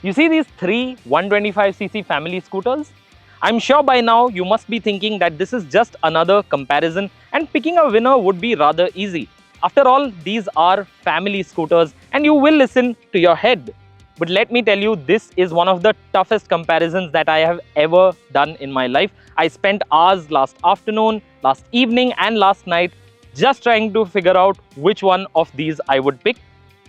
You see these three 125cc family scooters? I'm sure by now you must be thinking that this is just another comparison and picking a winner would be rather easy. After all, these are family scooters and you will listen to your head. But let me tell you, this is one of the toughest comparisons that I have ever done in my life. I spent hours last afternoon, last evening and last night just trying to figure out which one of these I would pick.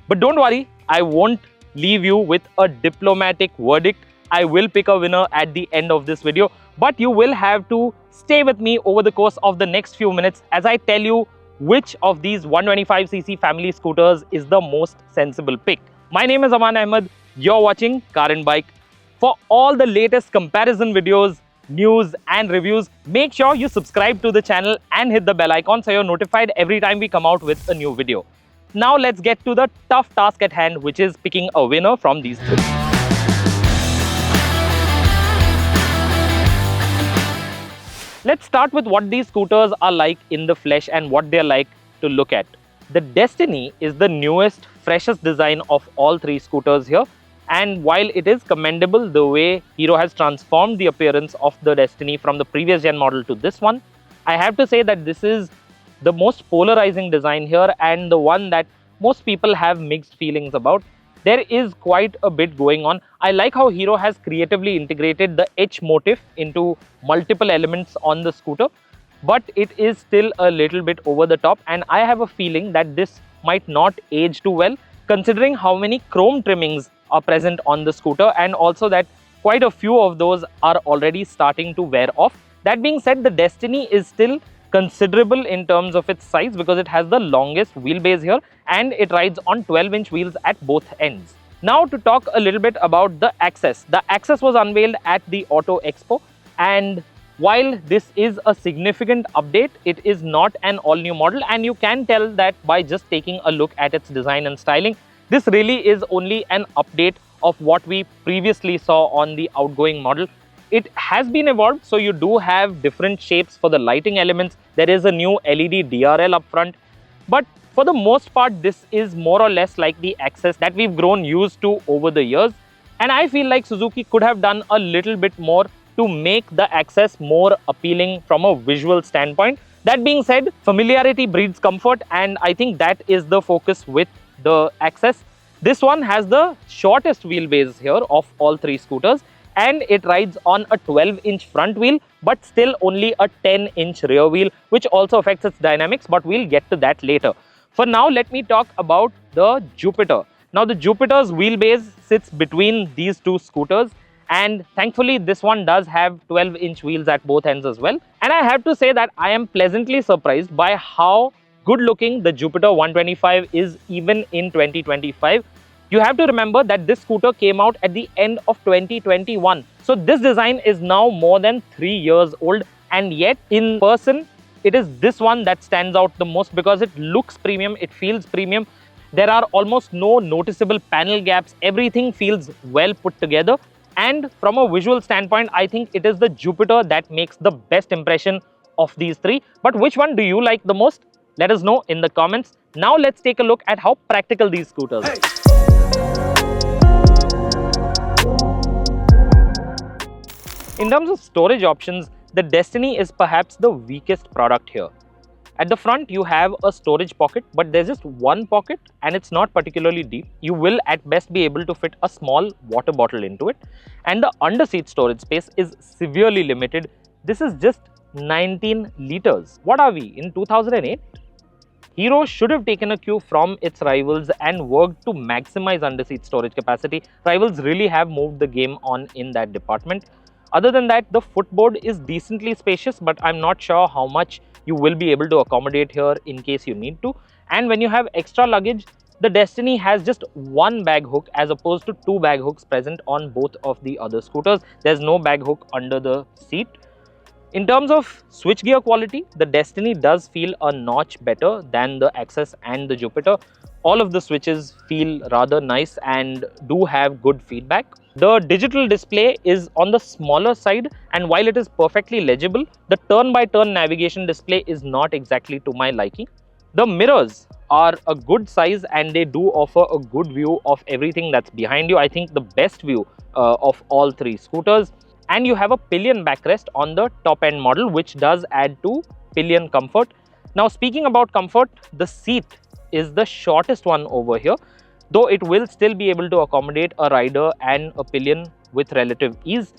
But don't worry, I won't leave you with a diplomatic verdict. I will pick a winner at the end of this video, but you will have to stay with me over the course of the next few minutes as I tell you which of these 125cc family scooters is the most sensible pick. My name is Amaan Ahmed. You're watching Car and Bike. For all the latest comparison videos, news and reviews, make sure you subscribe to the channel and hit the bell icon so you're notified every time we come out with a new video. Now let's get to the tough task at hand, which is picking a winner from these three. Let's start with what these scooters are like in the flesh and what they're like to look at. The Destini is the newest, freshest design of all three scooters here. And while it is commendable the way Hero has transformed the appearance of the Destini from the previous gen model to this one, I have to say that this is the most polarizing design here and the one that most people have mixed feelings about. There is quite a bit going on. I like how Hero has creatively integrated the H motif into multiple elements on the scooter, but it is still a little bit over the top and I have a feeling that this might not age too well considering how many chrome trimmings are present on the scooter and also that quite a few of those are already starting to wear off. That being said, the Destini is still considerable in terms of its size because it has the longest wheelbase here and it rides on 12-inch wheels at both ends. Now to talk a little bit about the Access. The Access was unveiled at the Auto Expo and while this is a significant update, it is not an all-new model and you can tell that by just taking a look at its design and styling. This really is only an update of what we previously saw on the outgoing model. It has been evolved, so you do have different shapes for the lighting elements. There is a new LED DRL up front. But for the most part, this is more or less like the Access that we've grown used to over the years. And I feel like Suzuki could have done a little bit more to make the Access more appealing from a visual standpoint. That being said, familiarity breeds comfort and I think that is the focus with the Access. This one has the shortest wheelbase here of all three scooters and it rides on a 12-inch front wheel but still only a 10-inch rear wheel, which also affects its dynamics, but we'll get to that later. For now, let me talk about the Jupiter. Now the Jupiter's wheelbase sits between these two scooters and thankfully this one does have 12-inch wheels at both ends as well. And I have to say that I am pleasantly surprised by how good looking the Jupiter 125 is even in 2025. You have to remember that this scooter came out at the end of 2021. So this design is now more than 3 years old and yet in person, it is this one that stands out the most because it looks premium, it feels premium. There are almost no noticeable panel gaps. Everything feels well put together. And from a visual standpoint, I think it is the Jupiter that makes the best impression of these three. But which one do you like the most? Let us know in the comments. Now let's take a look at how practical these scooters are. In terms of storage options, the Destini is perhaps the weakest product here. At the front, you have a storage pocket, but there's just one pocket and it's not particularly deep. You will at best be able to fit a small water bottle into it. And the underseat storage space is severely limited. This is just 19 liters. What are we, in 2008? Hero should have taken a cue from its rivals and worked to maximize underseat storage capacity. Rivals really have moved the game on in that department. Other than that, the footboard is decently spacious, but I'm not sure how much you will be able to accommodate here in case you need to. And when you have extra luggage, the Destini has just one bag hook as opposed to two bag hooks present on both of the other scooters. There's no bag hook under the seat. In terms of switchgear quality, the Destini does feel a notch better than the Access and the Jupiter. All of the switches feel rather nice and do have good feedback. The digital display is on the smaller side, and while it is perfectly legible, the turn-by-turn navigation display is not exactly to my liking. The mirrors are a good size and they do offer a good view of everything that's behind you. I think the best view of all three scooters. And you have a pillion backrest on the top end model, which does add to pillion comfort. Now, speaking about comfort, the seat is the shortest one over here, though it will still be able to accommodate a rider and a pillion with relative ease.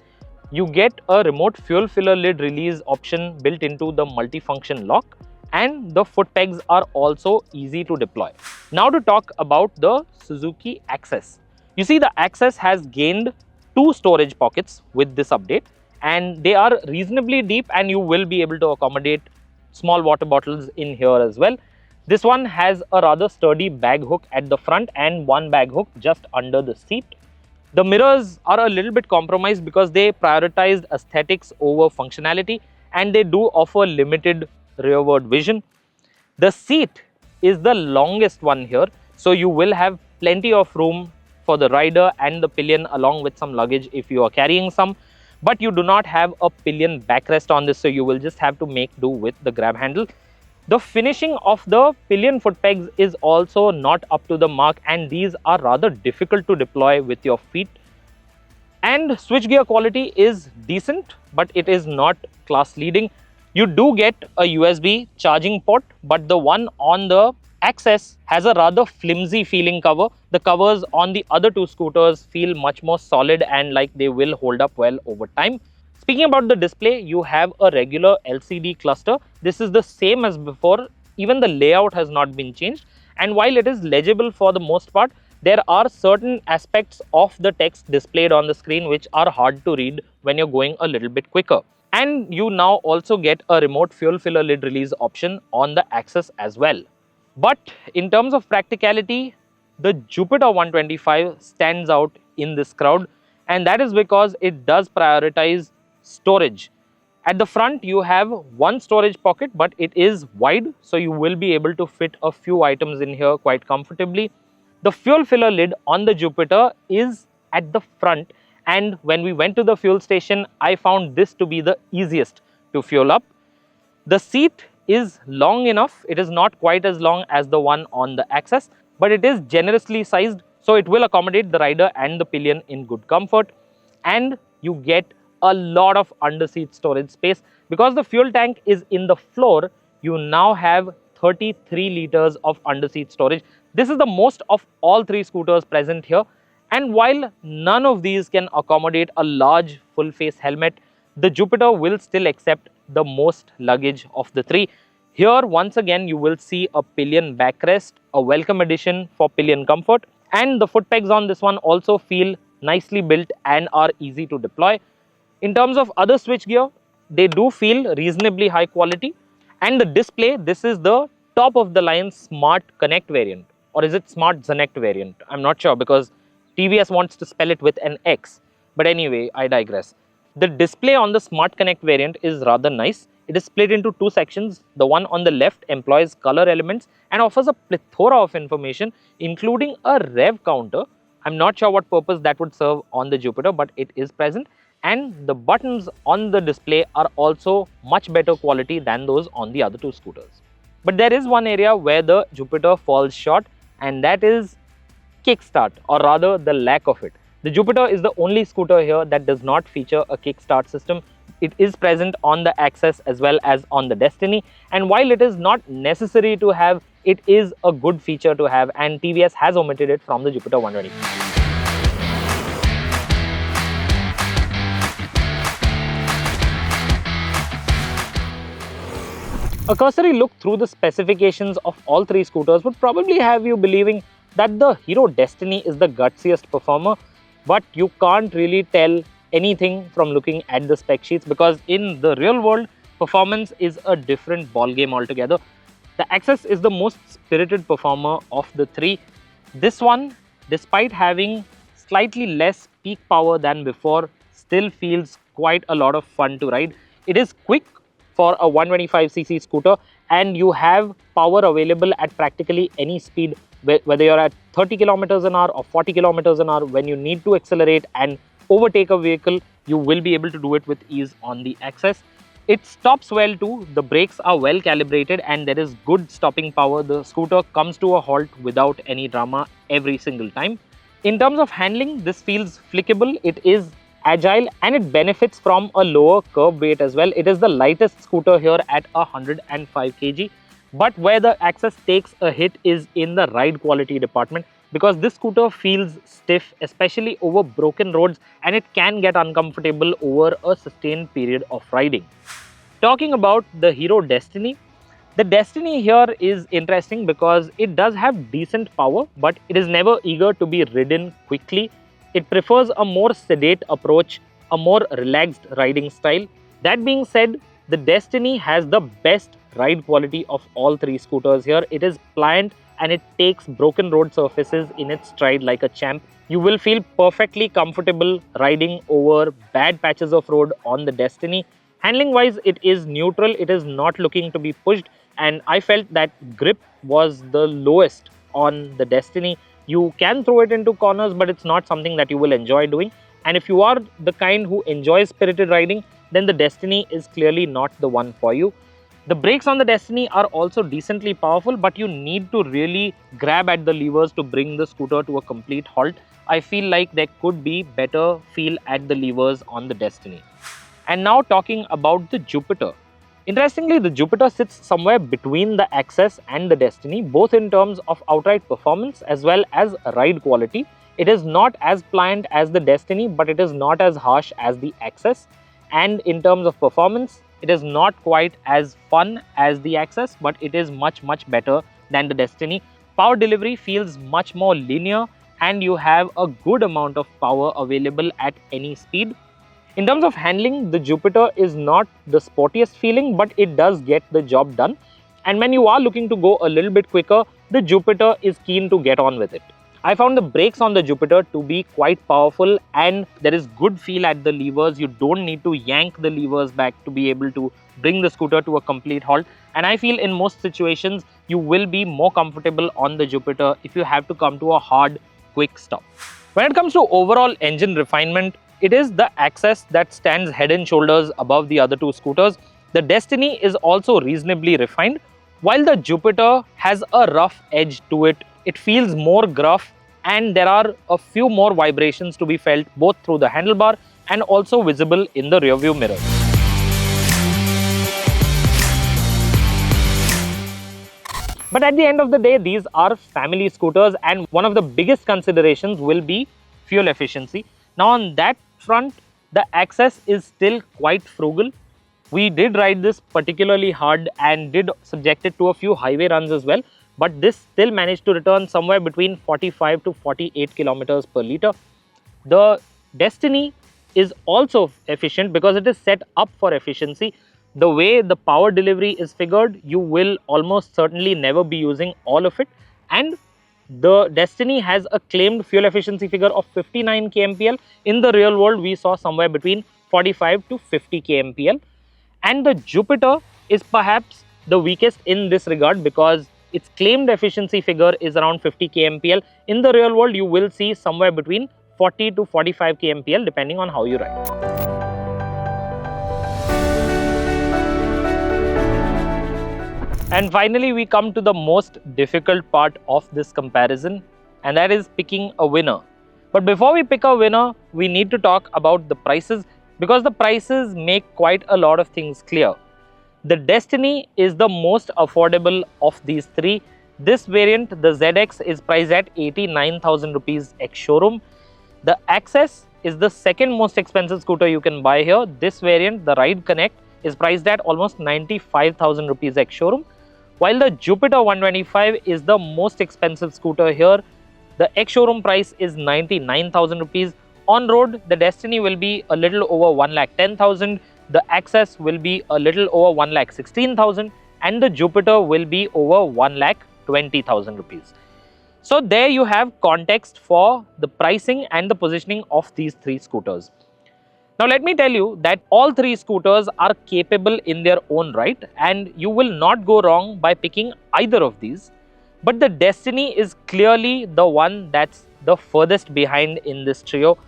You get a remote fuel filler lid release option built into the multifunction lock, and the foot pegs are also easy to deploy. Now to talk about the Suzuki Access. You see, the Access has gained 2 storage pockets with this update, and they are reasonably deep and you will be able to accommodate small water bottles in here as well. This one has a rather sturdy bag hook at the front and one bag hook just under the seat. The mirrors are a little bit compromised because they prioritized aesthetics over functionality, and they do offer limited rearward vision. The seat is the longest one here, so you will have plenty of room for the rider and the pillion along with some luggage if you are carrying some. But you do not have a pillion backrest on this, so you will just have to make do with the grab handle. The finishing of the pillion foot pegs is also not up to the mark, and these are rather difficult to deploy with your feet. And switchgear quality is decent, but it is not class leading. You do get a USB charging port, but the one on the Access has a rather flimsy feeling cover. The covers on the other 2 scooters feel much more solid and like they will hold up well over time. Speaking about the display, you have a regular LCD cluster. This is the same as before. Even the layout has not been changed. And while it is legible for the most part, there are certain aspects of the text displayed on the screen which are hard to read when you're going a little bit quicker. And you now also get a remote fuel filler lid release option on the Access as well. But in terms of practicality, the Jupiter 125 stands out in this crowd, and that is because it does prioritize storage. At the front, you have one storage pocket, but it is wide, so you will be able to fit a few items in here quite comfortably. The fuel filler lid on the Jupiter is at the front, and when we went to the fuel station, I found this to be the easiest to fuel up. The seat is long enough. It is not quite as long as the one on the Access, but it is generously sized, so it will accommodate the rider and the pillion in good comfort. And you get a lot of underseat storage space. Because the fuel tank is in the floor, you now have 33 liters of underseat storage. This is the most of all 3 scooters present here. And while none of these can accommodate a large full face helmet, the Jupiter will still accept the most luggage of the 3. Here, once again, you will see a pillion backrest, a welcome addition for pillion comfort, and the foot pegs on this one also feel nicely built and are easy to deploy. In terms of other switchgear, they do feel reasonably high quality. And the display, this is the top of the line Smart Connect variant, or is it Smart Connect variant? I'm not sure because TVS wants to spell it with an X. But anyway, I digress. The display on the Smart Connect variant is rather nice. It is split into 2 sections. The one on the left employs color elements and offers a plethora of information, including a rev counter. I'm not sure what purpose that would serve on the Jupiter, but it is present. And the buttons on the display are also much better quality than those on the other 2 scooters. But there is one area where the Jupiter falls short, and that is kickstart, or rather the lack of it. The Jupiter is the only scooter here that does not feature a kickstart system. It is present on the Access as well as on the Destini, and while it is not necessary to have, it is a good feature to have, and TVS has omitted it from the Jupiter 120. A cursory look through the specifications of all 3 scooters would probably have you believing that the Hero Destini is the gutsiest performer, but you can't really tell anything from looking at the spec sheets, because in the real world, performance is a different ball game altogether. The Access is the most spirited performer of the 3. This one, despite having slightly less peak power than before, still feels quite a lot of fun to ride. It is quick for a 125cc scooter, and you have power available at practically any speed, whether you're at 30 kilometers an hour or 40 kilometers an hour. When you need to accelerate and overtake a vehicle, you will be able to do it with ease on the Access. It stops well too, the brakes are well calibrated and there is good stopping power. The scooter comes to a halt without any drama every single time. In terms of handling, this feels flickable, it is agile and it benefits from a lower curb weight as well. It is the lightest scooter here at 105 kg. But where the Access takes a hit is in the ride quality department, because this scooter feels stiff, especially over broken roads, and it can get uncomfortable over a sustained period of riding. Talking about the Hero Destini, the Destini here is interesting because it does have decent power, but it is never eager to be ridden quickly. It prefers a more sedate approach, a more relaxed riding style. That being said, the Destini has the best ride quality of all three scooters here. It is pliant and it takes broken road surfaces in its stride like a champ. You will feel perfectly comfortable riding over bad patches of road on the Destini. Handling wise, it is neutral, it is not looking to be pushed, and I felt that grip was the lowest on the Destini. You can throw it into corners, but it's not something that you will enjoy doing. And if you are the kind who enjoys spirited riding, then the Destini is clearly not the one for you. The brakes on the Destini are also decently powerful, but you need to really grab at the levers to bring the scooter to a complete halt. I feel like there could be better feel at the levers on the Destini. And now talking about the Jupiter. Interestingly, the Jupiter sits somewhere between the Access and the Destini, both in terms of outright performance as well as ride quality. It is not as pliant as the Destini, but it is not as harsh as the Access. And in terms of performance, it is not quite as fun as the Access, but it is much better than the Destini. Power delivery feels much more linear and you have a good amount of power available at any speed. In terms of handling, the Jupiter is not the sportiest feeling, but it does get the job done. And when you are looking to go a little bit quicker, the Jupiter is keen to get on with it. I found the brakes on the Jupiter to be quite powerful and there is good feel at the levers. You don't need to yank the levers back to be able to bring the scooter to a complete halt. And I feel in most situations, you will be more comfortable on the Jupiter if you have to come to a hard, quick stop. When it comes to overall engine refinement, it is the Access that stands head and shoulders above the other two scooters. The Destini is also reasonably refined, while the Jupiter has a rough edge to it. It feels more gruff and there are a few more vibrations to be felt both through the handlebar and also visible in the rearview mirror. But at the end of the day, these are family scooters and one of the biggest considerations will be fuel efficiency. Now on that front, the Access is still quite frugal. We did ride this particularly hard and did subject it to a few highway runs as well, but this still managed to return somewhere between 45 to 48 kilometers per litre. The Destini is also efficient because it is set up for efficiency. The way the power delivery is figured, you will almost certainly never be using all of it, and the Destini has a claimed fuel efficiency figure of 59 kmpl. In the real world, we saw somewhere between 45 to 50 kmpl. And the Jupiter is perhaps the weakest in this regard because its claimed efficiency figure is around 50 kmpl. In the real world, you will see somewhere between 40 to 45 kmpl depending on how you ride. And finally, we come to the most difficult part of this comparison, and that is picking a winner. But before we pick a winner, we need to talk about the prices because the prices make quite a lot of things clear. The Destini is the most affordable of these three. This variant, the ZX, is priced at 89,000 rupees ex-showroom. The Access is the second most expensive scooter you can buy here. This variant, the Ride Connect, is priced at almost 95,000 rupees ex-showroom. While the Jupiter 125 is the most expensive scooter here, the ex-showroom price is 99,000 rupees. On road, the Destini will be a little over 1,10,000, the Access will be a little over 1,16,000 and the Jupiter will be over 1,20,000 rupees. So there you have context for the pricing and the positioning of these three scooters. Now let me tell you that all three scooters are capable in their own right and you will not go wrong by picking either of these. But the Destini is clearly the one that's the furthest behind in this trio.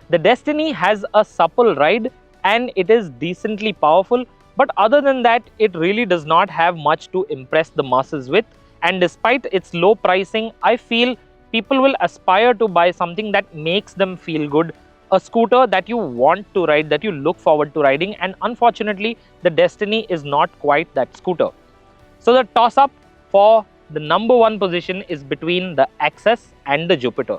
The Destini has a supple ride and it is decently powerful, But other than that, it really does not have much to impress the masses with. And despite its low pricing, I feel people will aspire to buy something that makes them feel good, a scooter that you want to ride, that you look forward to riding. And unfortunately, the Destini is not quite that scooter. So the toss-up for the number one position is between the Access and the Jupiter.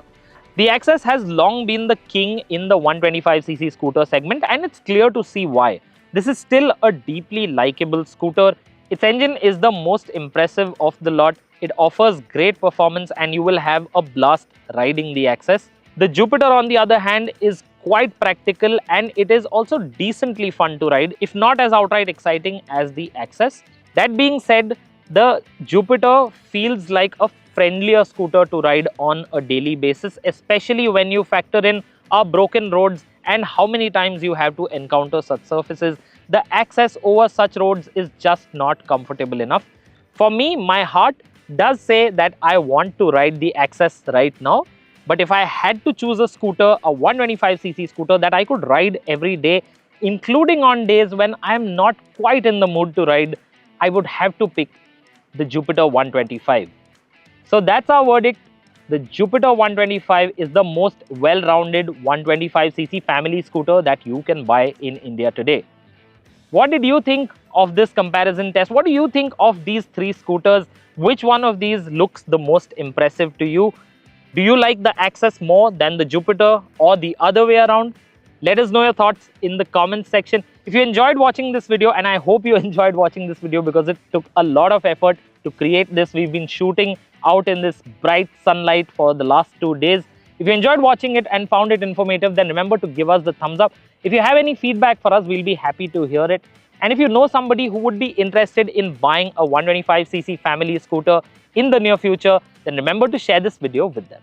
The Access has long been the king in the 125cc scooter segment, and it's clear to see why. This is still a deeply likable scooter. Its engine is the most impressive of the lot. It offers great performance and you will have a blast riding the Access. The Jupiter, on the other hand, is quite practical and it is also decently fun to ride, if not as outright exciting as the Access. That being said, the Jupiter feels like a friendlier scooter to ride on a daily basis, especially when you factor in our broken roads and how many times you have to encounter such surfaces. The access over such roads is just not comfortable enough. For me, my heart does say that I want to ride the Access right now. But if I had to choose a scooter, a 125cc scooter that I could ride every day, including on days when I am not quite in the mood to ride, I would have to pick the Jupiter 125. So that's our verdict. The Jupiter 125 is the most well-rounded 125cc family scooter that you can buy in India today. What did you think of this comparison test? What do you think of these three scooters? Which one of these looks the most impressive to you? Do you like the Access more than the Jupiter or the other way around? Let us know your thoughts in the comments section. If you enjoyed watching this video, and I hope you enjoyed watching this video because it took a lot of effort to create this. We've been shooting out in this bright sunlight for the last 2 days. If you enjoyed watching it and found it informative, then remember to give us the thumbs up. If you have any feedback for us, we'll be happy to hear it. And if you know somebody who would be interested in buying a 125cc family scooter in the near future, then remember to share this video with them.